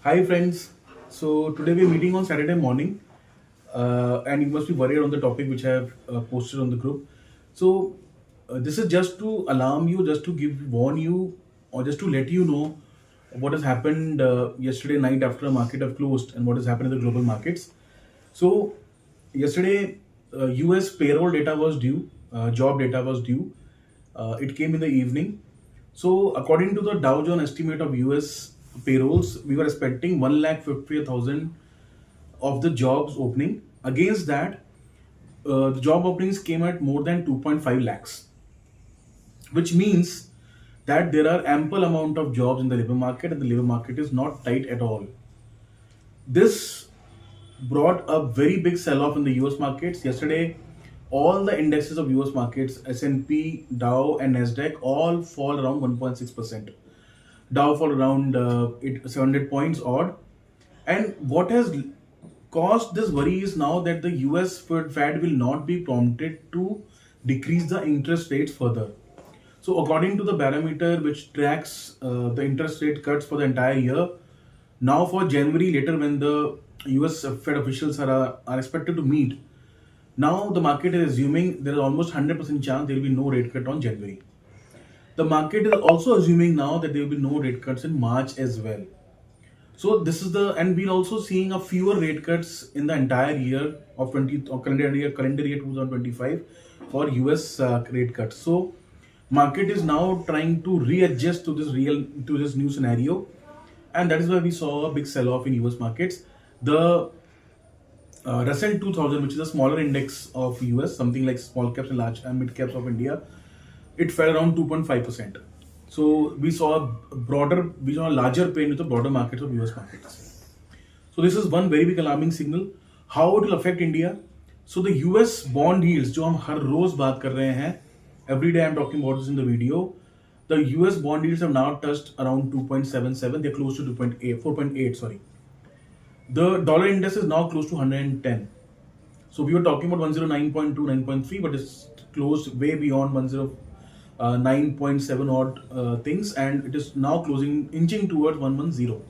Hi friends. So today we're meeting on Saturday morning, and you must be worried on the topic which I have posted on the group. So this is just to alarm you, just to warn you, or just to let you know what has happened yesterday night after the market have closed and what has happened in the global markets. So yesterday, U.S. payroll data was due, job data was due. It came in the evening. So according to the Dow Jones estimate of U.S. payrolls, we were expecting 1,50,000 of the jobs opening. Against that, the job openings came at more than 2.5 lakhs, which means that there are ample amount of jobs in the labor market and the labor market is not tight at all. This brought a very big sell-off in the US markets. Yesterday, all the indexes of US markets, S&P, Dow and Nasdaq all fall around 1.6%. Dow fall around 700 points odd. And what has caused this worry is now that the US Fed will not be prompted to decrease the interest rates further. So, according to the barometer which tracks the interest rate cuts for the entire year, now for January later when the US Fed officials are expected to meet, now the market is assuming there is almost 100% chance there will be no rate cut on January. The market is also assuming now that there will be no rate cuts in March as well. So this is and we're also seeing a fewer rate cuts in the entire year of 20 or calendar year 2025 for US rate cuts. So market is now trying to readjust to this new scenario, and that is why we saw a big sell off in US markets. The Russell 2000, which is a smaller index of US, something like small caps and large and mid caps of India, it fell around 2.5%. So we saw a larger pain with the broader markets of US markets. So this is one very big alarming signal. How it will affect India? So the US bond yields, जो हम हर रोज बात कर रहे हैं, every day I'm talking about this in the video. The US bond yields have now touched around 2.77. They're close to 2.8, 4.8. Sorry. The dollar index is now close to 110. So we were talking about 109.2, 9.3, but it's closed way beyond 109.7 odd things, and it is now inching towards 110.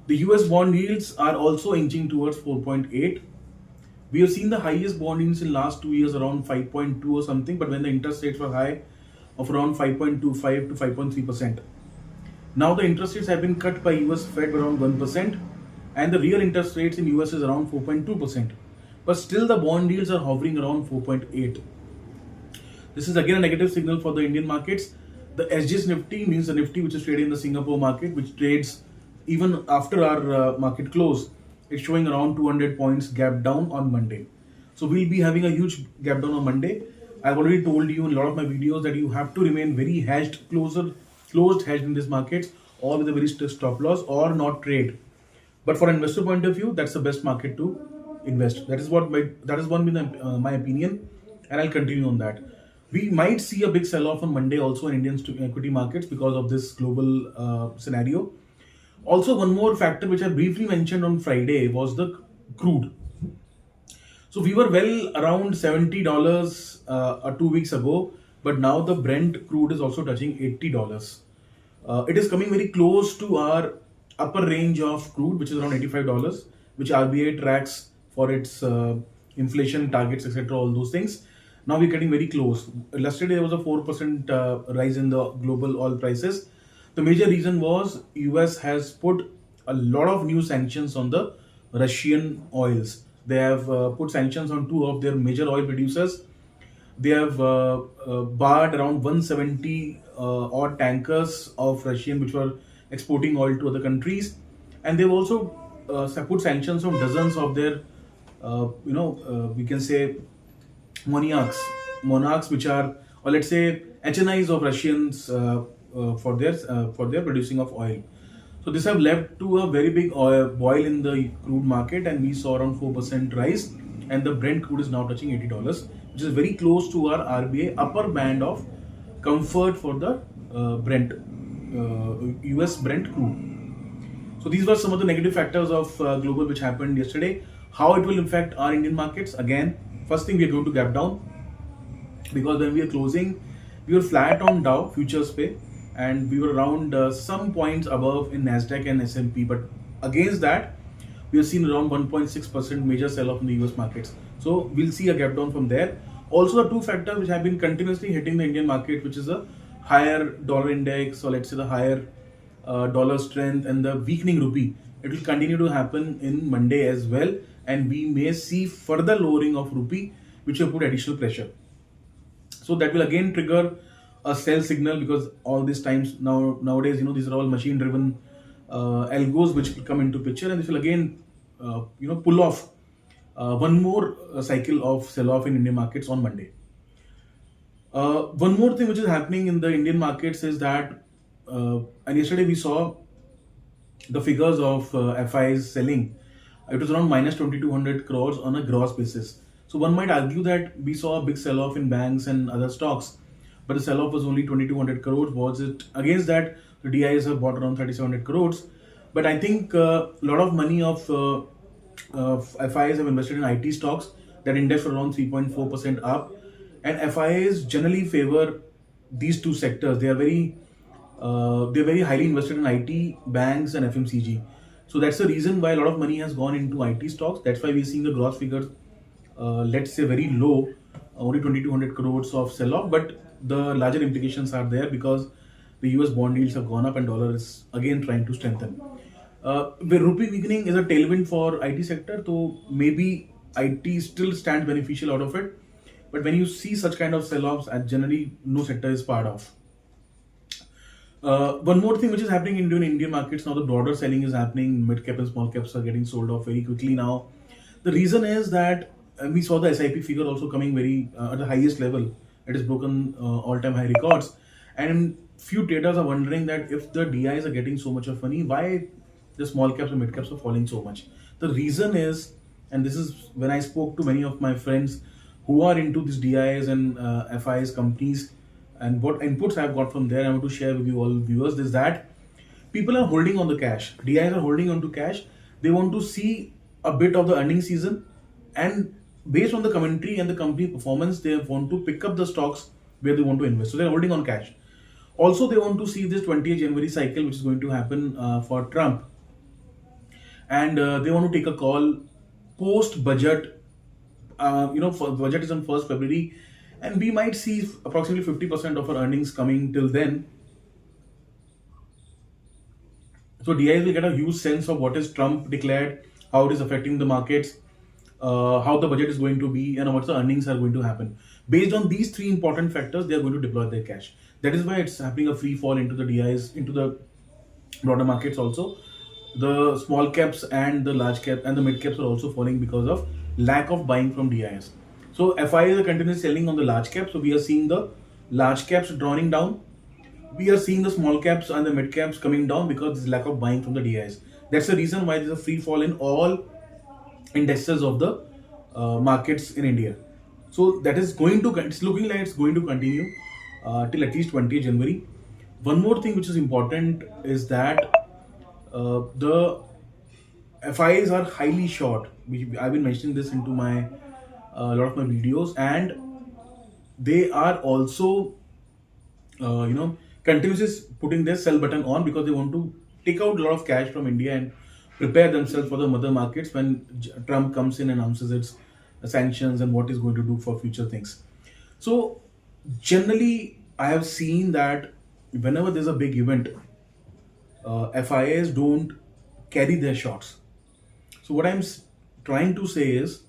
The US bond yields are also inching towards 4.8. We have seen the highest bond yields in last 2 years around 5.2 or something, but when the interest rates were high of around 5.25 to 5.3%. Now the interest rates have been cut by US Fed around 1%, and the real interest rates in US is around 4.2%. But still the bond yields are hovering around 4.8. This is again a negative signal for the Indian markets. The SGX Nifty means the Nifty which is traded in the Singapore market, which trades even after our market close. It's showing around 200 points gap down on Monday. So we'll be having a huge gap down on Monday. I've already told you in a lot of my videos that you have to remain very closed hedged in this markets, or with a very strict stop loss, or not trade. But for an investor point of view, that's the best market to invest. That is my opinion, and I'll continue on that. We might see a big sell-off on Monday also in Indian equity markets because of this global scenario. Also, one more factor which I briefly mentioned on Friday was the crude. So we were well around $70 2 weeks ago, but now the Brent crude is also touching $80. It is coming very close to our upper range of crude, which is around $85, which RBI tracks for its inflation targets, etc. All those things. Now we're getting very close. Yesterday there was a 4% rise in the global oil prices. The major reason was US has put a lot of new sanctions on the Russian oils. They have put sanctions on two of their major oil producers. They have barred around 170 odd tankers of Russian which were exporting oil to other countries, and they've also put sanctions on dozens of their, we can say monarchs which are, or let's say HNIs of Russians for their producing of oil. So this have led to a very big boil in the crude market, and we saw around 4% rise, and the Brent crude is now touching $80, which is very close to our RBI upper band of comfort for the US Brent crude. So these were some of the negative factors of global which happened yesterday. How it will affect our Indian markets? Again, first thing, we are going to gap down, because when we are closing, we were flat on Dow futures pay, and we were around some points above in Nasdaq and S&P. But against that, we have seen around 1.6% major sell-off in the US markets. So we'll see a gap down from there. Also, the two factors which have been continuously hitting the Indian market, which is a higher dollar index, or let's say the higher dollar strength and the weakening rupee. It will continue to happen in Monday as well, and we may see further lowering of rupee, which will put additional pressure. So that will again trigger a sell signal, because all these times nowadays, these are all machine driven algos which will come into picture, and this will again pull off one more cycle of sell off in Indian markets on Monday. One more thing which is happening in the Indian markets is that, and yesterday we saw the figures of FIs selling. It was around minus 2200 crores on a gross basis. So one might argue that we saw a big sell-off in banks and other stocks, but the sell-off was only 2200 crores. Was it against that? The DIs have bought around 3700 crores. But I think a lot of money of FIs have invested in IT stocks that index around 3.4% up. And FIs generally favor these two sectors. They're very highly invested in IT, banks, and FMCG. So that's the reason why a lot of money has gone into IT stocks. That's why we're seeing the gross figures, let's say very low, only 2200 crores of sell-off. But the larger implications are there because the US bond yields have gone up and dollar is again trying to strengthen. The rupee weakening is a tailwind for IT sector, so maybe IT still stands beneficial out of it. But when you see such kind of sell-offs, and generally no sector is part of. One more thing which is happening in Indian markets now, the broader selling is happening. Mid cap and small caps are getting sold off very quickly now. The reason is that we saw the SIP figure also coming very at the highest level. It has broken all-time high records, and few traders are wondering that if the DIs are getting so much of money, why the small caps and mid caps are falling so much. The reason is, and this is when I spoke to many of my friends who are into these DIs and FIs companies, and what inputs I've got from there, I want to share with you all viewers, is that people are holding on the cash. DIs are holding on to cash. They want to see a bit of the earnings season, and based on the commentary and the company performance, they want to pick up the stocks where they want to invest. So they're holding on cash. Also, they want to see this 20th January cycle, which is going to happen for Trump, and they want to take a call post budget. For budget is on 1st February, and we might see approximately 50% of our earnings coming till then. So DIs will get a huge sense of what is Trump declared, how it is affecting the markets, how the budget is going to be, and what the earnings are going to happen. Based on these three important factors, they are going to deploy their cash. That is why it's happening a free fall into the DIs, into the broader markets also. The small caps and the large cap and the mid caps are also falling because of lack of buying from DIs. So FIs are continuously selling on the large caps. So we are seeing the large caps drawing down. We are seeing the small caps and the mid caps coming down because there's lack of buying from the DIs. That's the reason why there's a free fall in all indexes of the markets in India. So that is going to, it's looking like it's going to continue till at least 20th January. One more thing which is important is that the FIs are highly short. I've been mentioning this into my a lot of my videos, and they are also continuously putting their sell button on because they want to take out a lot of cash from India and prepare themselves for the mother markets when Trump comes in and announces its sanctions and what is going to do for future things. So generally, I have seen that whenever there's a big event, FIs don't carry their shots. So what I'm trying to say is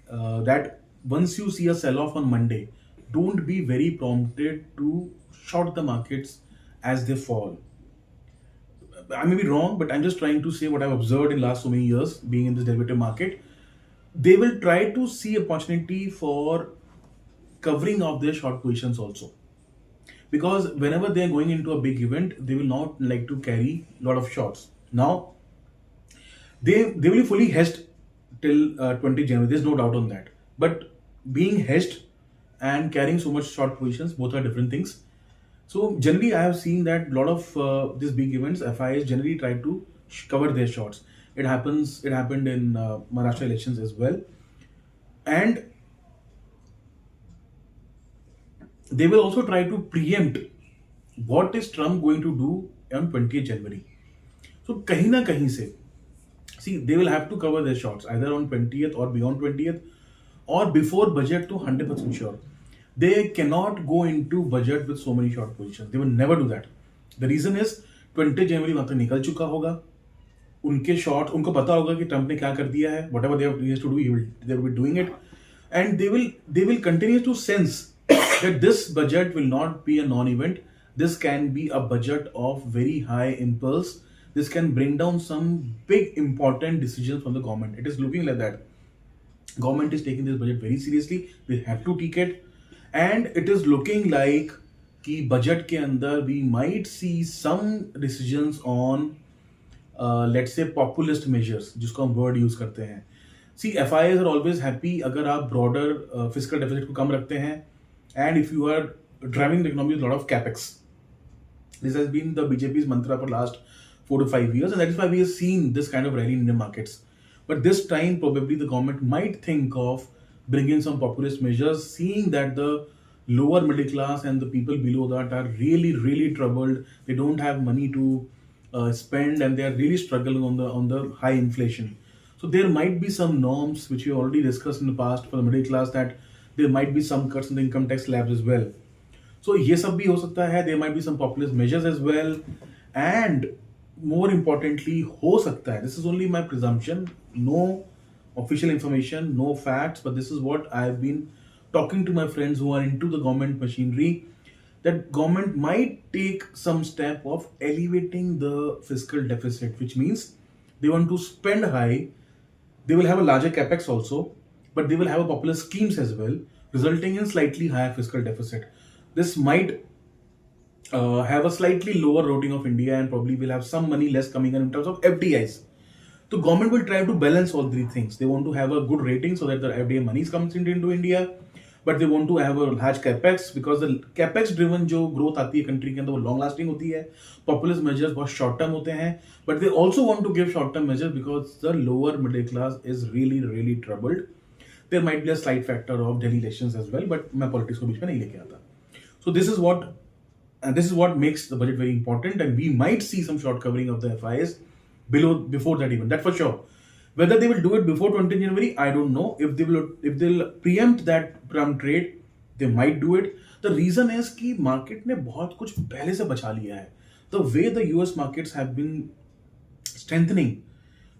that once you see a sell-off on Monday, don't be very prompted to short the markets as they fall. I may be wrong, but I'm just trying to say what I've observed in last so many years being in this derivative market. They will try to see opportunity for covering of their short positions also. Because whenever they're going into a big event, they will not like to carry a lot of shorts. Now, they will be fully hedged till 20 January. There's no doubt on that. But being hedged and carrying so much short positions, both are different things. So generally, I have seen that a lot of these big events, FIs generally try to cover their shorts. It happened in Maharashtra elections as well, and they will also try to preempt what is Trump going to do on 20th January. So कहीं ना कहीं से See, they will have to cover their shorts either on 20th or beyond 20th or before budget to 100% sure. They cannot go into budget with so many short positions. They will never do that. The reason is 20 जनवरी वहां तक निकल चुका होगा. उनके short उनको पता होगा कि ट्रम्प ने क्या कर दिया है. Whatever they have to do, they will be doing it, and they will continue to sense that this budget will not be a non-event. This can be a budget of very high impulse. This can bring down some big important decisions from the government. It is looking like that. Government is taking this budget very seriously. They have to take it, and it is looking like कि budget के अंदर we might see some decisions on let's say populist measures, जिसको हम word use करते हैं. See, FIs are always happy अगर आप broader fiscal deficit को कम रखते हैं, and if you are driving the economy with a lot of capex. This has been the BJP's mantra for last 4 to 5 years, and that is why we have seen this kind of rally in Indian markets. But this time, probably the government might think of bringing some populist measures, seeing that the lower middle class and the people below that are really, really troubled. They don't have money to spend, and they are really struggling on the high inflation. So there might be some norms which we already discussed in the past for the middle class, that there might be some cuts in the income tax slabs as well. So ये सब भी हो सकता है. There might be some populist measures as well, and more importantly हो सकता है, this is only my presumption, no official information, no facts, but this is what I have been talking to my friends who are into the government machinery, that government might take some step of elevating the fiscal deficit, which means they want to spend high. They will have a larger capex also, but they will have a populist schemes as well, resulting in slightly higher fiscal deficit. This might have a slightly lower routing of India, and probably will have some money less coming in terms of FDIs. So government will try to balance all three things. They want to have a good rating so that the FDI money comes into India, but they want to have a large capex, because the capex driven जो growth आती है country के अंदर वो long lasting होती है. Populist measures बहुत short term होते हैं, but they also want to give short term measures because the lower middle class is really, really troubled. There might be a slight factor of Delhi elections as well, but मैं politics को बीच में नहीं लेके आता. So this is what makes the budget very important, and we might see some short covering of the FIs before that even. That for sure. Whether they will do it before 20 January, I don't know. If they'll preempt that Trump trade, they might do it. The reason is कि market ने बहुत कुछ पहले से बचा लिया है. The way the US markets have been strengthening,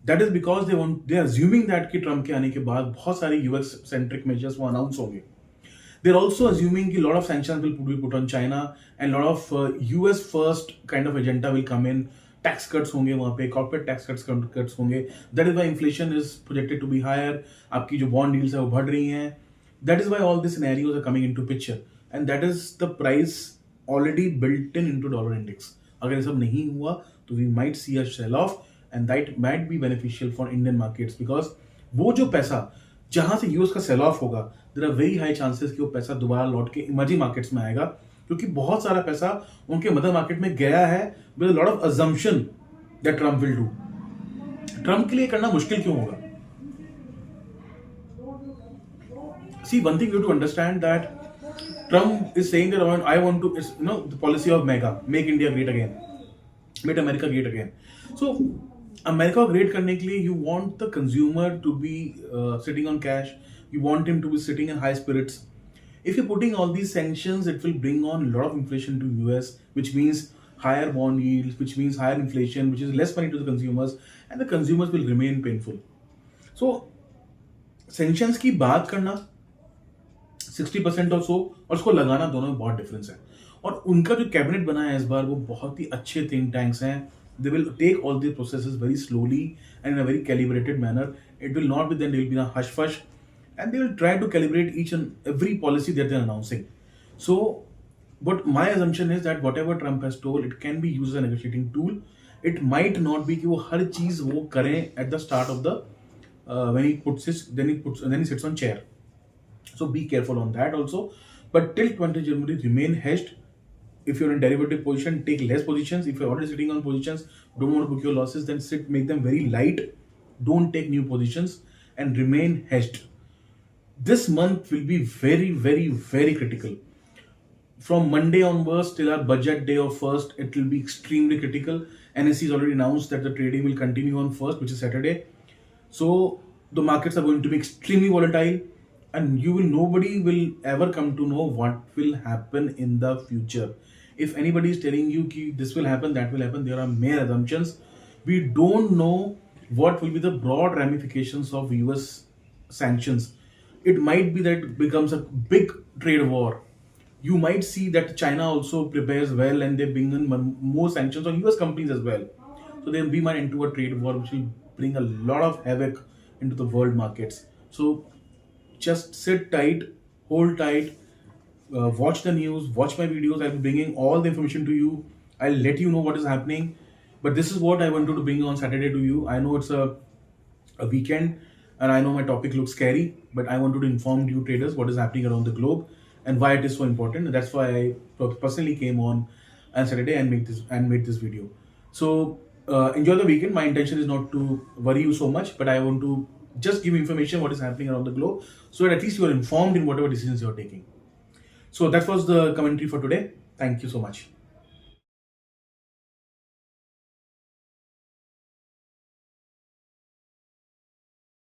that is because they are assuming that कि Trump के आने के बाद बहुत सारे US centric measures वो announce होंगे. They're also assuming that a lot of sanctions will be put on China, and a lot of US first kind of agenda will come in. Tax cuts होंगे वहाँ पे, corporate tax cuts होंगे. That is why inflation is projected to be higher. आपकी जो bond yields है वो बढ़ रही हैं. That is why all these scenarios are coming into picture, and that is the price already built into dollar index. अगर ये सब नहीं हुआ तो we might see a sell off, and that might be beneficial for Indian markets, because वो जो पैसा जहां से यूएस का सेल ऑफ होगा, there are very high chances कि वो पैसा दोबारा लौट के इमर्जिंग मार्केट्स में आएगा, क्योंकि बहुत सारा पैसा उनके मदर मार्केट में गया है with a lot of assumption that Trump will do. Trump के लिए करना मुश्किल क्यों होगा? See, one thing you to understand that Trump is saying that I want to, the policy of MEGA, make India great again, make America great again. So America को great करने के लिए you want the consumer to be sitting on cash, you want him to be sitting in high spirits. If you're putting all these sanctions, it will bring on a lot of inflation to US, which means higher bond yields, which means higher inflation, which is less money to the consumers, and the consumers will remain painful. So sanctions की बात करना 60% और so, और उसको लगाना, दोनों में बहुत डिफरेंस है. और उनका जो कैबिनेट बना है इस बार, वो बहुत ही अच्छे थिंक टैंक्स हैं. They will take all these processes very slowly and in a very calibrated manner. It will not be then there will be a hush fush, and they will try to calibrate each and every policy that they are announcing. So, but my assumption is that whatever Trump has told, it can be used as a negotiating tool. It might not be कि वो हर चीज वो करें at the start of the when he sits on chair. So be careful on that also. But till 20 January, remain hedged. If you're in derivative position, take less positions. If you're already sitting on positions, don't want to book your losses, then make them very light. Don't take new positions and remain hedged. This month will be very, very, very critical. From Monday onwards till our budget day of 1st, it will be extremely critical. NSE has already announced that the trading will continue on 1st, which is Saturday. So the markets are going to be extremely volatile, and nobody will ever come to know what will happen in the future. If anybody is telling you ki this will happen, that will happen, there are mere assumptions. We don't know what will be the broad ramifications of US sanctions. It might be that it becomes a big trade war. You might see that China also prepares well and they bring in more sanctions on US companies as well. So then we might enter a trade war which will bring a lot of havoc into the world markets. So just sit tight, hold tight, watch the news, watch my videos. I'll be bringing all the information to you. I'll let you know what is happening. But this is what I wanted to bring on Saturday to you. I know it's a weekend and I know my topic looks scary, but I wanted to inform you traders what is happening around the globe and why it is so important. And that's why I personally came on Saturday and made this video. So enjoy the weekend. My intention is not to worry you so much, but I want to just give information what is happening around the globe so that at least you are informed in whatever decisions you are taking. So that was the commentary for today. Thank you so much.